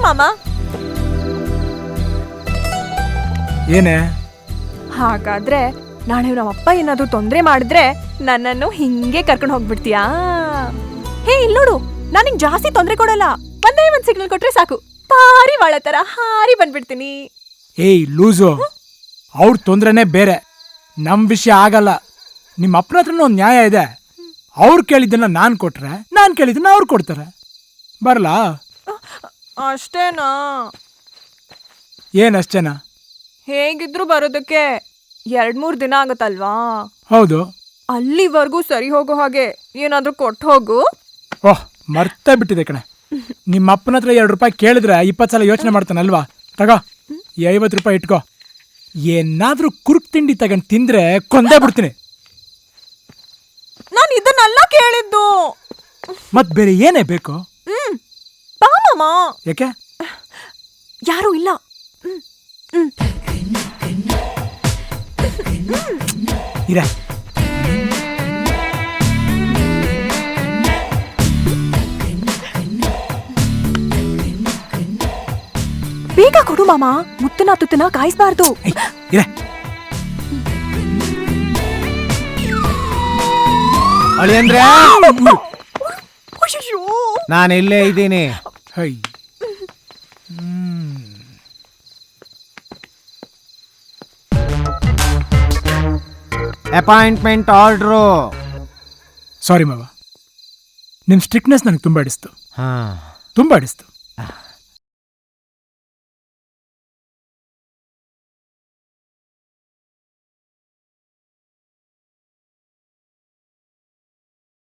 ಮಾಮ. ಏನೇ? ಹಾಗಾದ್ರೆ ನಾಳೆ ನಮ್ಮಪ್ಪ ಏನಾದ್ರು ತೊಂದ್ರೆ ಮಾಡಿದ್ರೆ ನನ್ನನ್ನು ಹಿಂಗೆ ಕರ್ಕೊಂಡು ಹೋಗ್ಬಿಡ್ತೀಯಾ? ಹೇ ಇಲ್ಲಿ ನೋಡು, ನಾನು ನಿಂಗೆ ಜಾಸ್ತಿ ತೊಂದ್ರೆ ಕೊಡಲ್ಲ. ಒಂದೇ ಒಂದ್ ಸಿಗ್ನಲ್ ಕೊಟ್ರೆ ಸಾಕು, ಪಾರಿ ವಾಳ ತರ ಹಾರಿ ಬಂದ್ಬಿಡ್ತೀನಿ. ಏಯ್ ಲೂಸು, ಅವ್ರ ತೊಂದ್ರೆನೇ ಬೇರೆ, ನಮ್ ವಿಷಯ ಆಗಲ್ಲ. ನಿಮ್ಮ ಅಪ್ಪನ ಹತ್ರನೂ ಒಂದು ನ್ಯಾಯ ಇದೆ. ಅವ್ರು ಕೇಳಿದ್ದನ್ನ ನಾನು ಕೊಟ್ರೆ, ನಾನು ಕೇಳಿದ್ದನ್ನ ಅವ್ರು ಕೊಡ್ತಾರೆ. ಬರಲಾ? ಅಷ್ಟೇನಾ? ಏನಷ್ಟೇನಾ? ಹೇಗಿದ್ರು ಬರೋದಕ್ಕೆ 2-3 ದಿನ ಆಗತ್ತಲ್ವಾ? ಹೌದು. ಅಲ್ಲಿವರೆಗೂ ಸರಿ ಹೋಗೋ ಹಾಗೆ ಏನಾದ್ರೂ ಕೊಟ್ಟು ಹೋಗು. ಓಹ್, ಮರ್ತೇ ಬಿಟ್ಟಿದೆ ಕಣೆ. ನಿಮ್ಮ ಅಪ್ಪನ ಹತ್ರ 2 ರೂಪಾಯಿ ಕೇಳಿದ್ರೆ 20 ಸಲ ಯೋಚನೆ ಮಾಡ್ತಾನಲ್ವಾ? ತಗೋ, 50 ರೂಪಾಯಿ ಇಟ್ಕೋ. ಏನಾದ್ರೂ ಕುರುಕ್ ತಿಂಡಿ ತಗೊಂಡು ತಿಂದ್ರೆ ಕೊಂದೇ ಬಿಡ್ತೀನಿ. ನಾನು ಇದನ್ನೆಲ್ಲ ಕೇಳಿದ್ದು. ಮತ್ ಬೇರೆ ಏನೇ ಬೇಕು? ಬಾ ಮಾಮ. ಯಾಕೆ? ಯಾರು ಇಲ್ಲ. ಇರ. ಬೇಗ ಕೊಡು ಮಾಮ, ಮುತ್ತನ ತುತ್ತನ ಕಾಯಿಸ್ಬಾರ್ದು. ಇರ. ಅಳಿಯಂದ್ರೆ, ಅಯ್ಯೋ, ನಾನು ಇಲ್ಲೇ ಇದ್ದೀನಿ. ಹೈ. Appointment order. ಸಾರಿ ಮಾವ, ನಿಮ್ಮ ಸ್ಟ್ರಿಕ್ಟ್ನೆಸ್ ನನಗೆ ತುಂಬ ಇಡಿಸ್ತು. ಹಾ, ತುಂಬ ಇಡಿಸ್ತು.